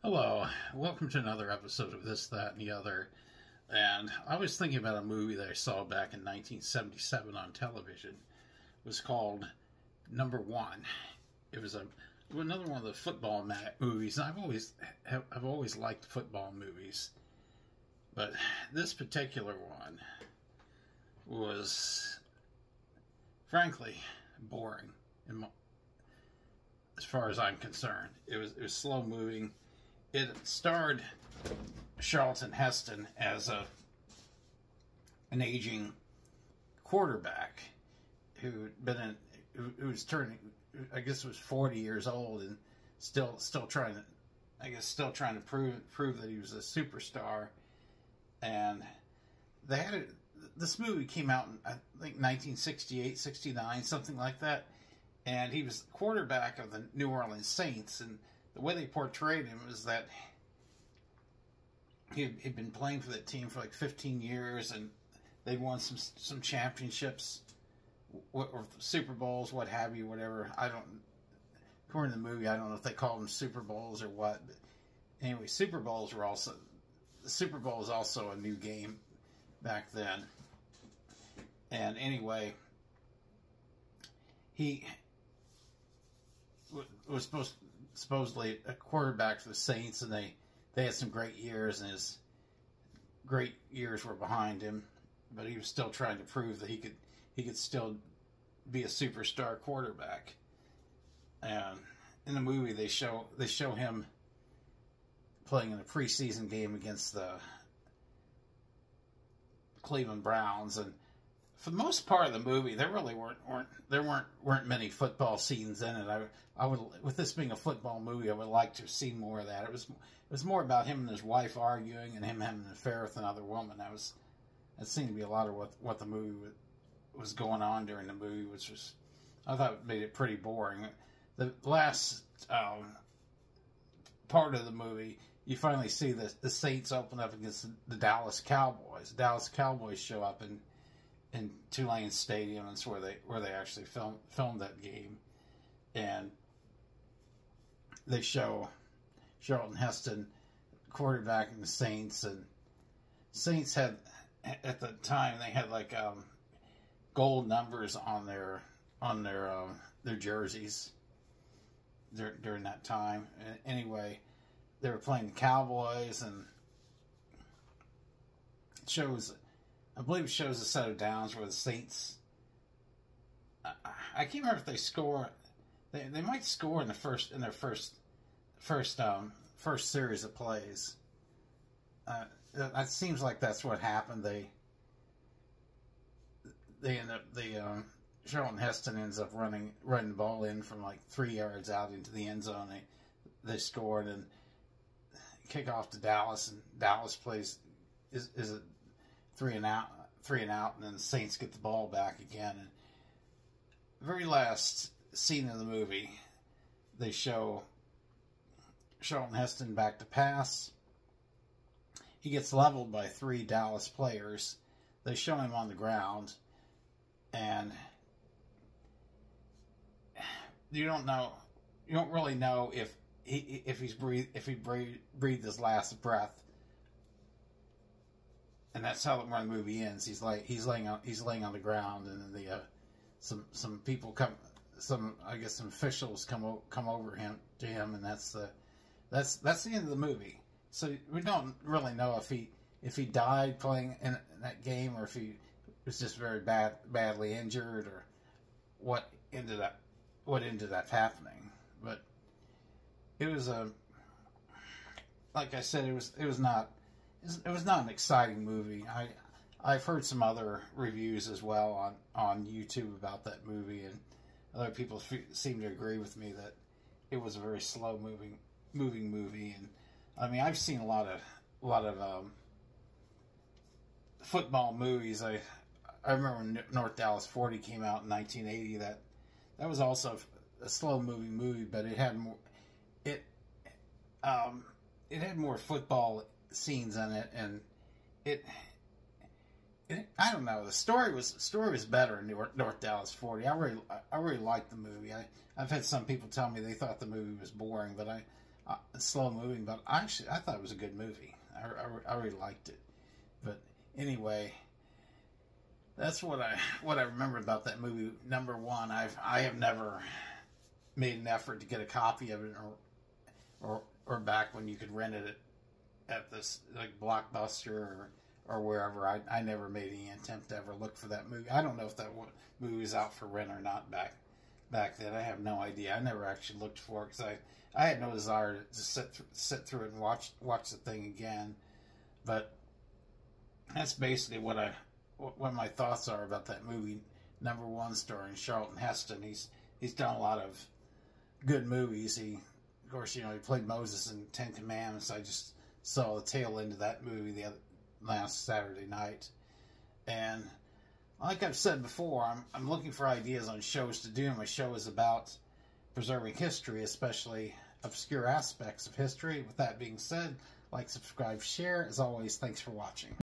Hello, welcome to another episode of This, That, and the Other. And I was thinking about a movie that I saw back in 1977 on television. It was called Number One. It was another one of the football movies. And I've always liked football movies, but this particular one was, frankly, boring. As far as I'm concerned, it was slow moving. It starred Charlton Heston as an aging quarterback who was turning, I guess, was 40 years old and still trying to prove that he was a superstar. And this movie came out in, I think, 1968, 69, something like that. And he was the quarterback of the New Orleans Saints, and the way they portrayed him was that he'd been playing for that team for like 15 years, and they'd won some championships, or Super Bowls, what have you, whatever. According to the movie, I don't know if they called them Super Bowls or what. But anyway, the Super Bowl is also a new game back then. And anyway, he was supposedly a quarterback for the Saints, and they had some great years, and his great years were behind him, but he was still trying to prove that he could still be a superstar quarterback. And in the movie, they show him playing in a preseason game against the Cleveland Browns, and for the most part of the movie, there really weren't many football scenes in it. I would, with this being a football movie, I would like to have seen more of that. It was more about him and his wife arguing and him having an affair with another woman. That seemed to be a lot of what the movie was going on during the movie, which was, I thought, made it pretty boring. The last part of the movie, you finally see the Saints open up against the Dallas Cowboys. The Dallas Cowboys show up in Tulane Stadium. That's where they actually filmed that game, and they show Charlton Heston quarterbacking the Saints. And Saints had, at the time, they had like gold numbers on their jerseys during that time. And anyway, they were playing the Cowboys, and I believe it shows a set of downs where the Saints, I can't remember if they score. They might score in their first series of plays. It seems like that's what happened. They end up, Charlton Heston ends up running the ball in from like 3 yards out into the end zone. They scored, and kick off to Dallas, and Dallas plays is a 3 and out, and then the Saints get the ball back again. And the very last scene of the movie, they show Charlton Heston back to pass. He gets leveled by 3 Dallas players. They show him on the ground, and you don't really know if he breathed his last breath. And that's how the movie ends. He's laying on the ground, and then some people some officials come over to him, and that's the end of the movie. So we don't really know if he died playing in that game, or if he was just very badly injured, or what ended up happening. But it was like I said, it was not an exciting movie. I've heard some other reviews as well on YouTube about that movie, and other people seem to agree with me that it was a very slow moving movie. And I mean, I've seen a lot of football movies. I remember when North Dallas 40 came out in 1980. That was also a slow moving movie, but it had more football scenes in it, and I don't know, the story was better in North Dallas 40. I really liked the movie. I've had some people tell me they thought the movie was boring, but slow moving, but I thought it was a good movie. I really liked it. But anyway, that's what I remember about that movie. Number one, I have never made an effort to get a copy of it, or back when you could rent it at this like Blockbuster or wherever. I never made any attempt to ever look for that movie. I don't know if that movie was out for rent or not back then. I have no idea. I never actually looked for it because I had no desire to sit through it and watch the thing again. But that's basically what my thoughts are about that movie. Number one, starring Charlton Heston. He's done a lot of good movies. Of course, he played Moses in Ten Commandments. I just saw the tail end of that movie last Saturday night. And like I've said before, I'm looking for ideas on shows to do. My show is about preserving history, especially obscure aspects of history. With that being said, like, subscribe, share. As always, thanks for watching.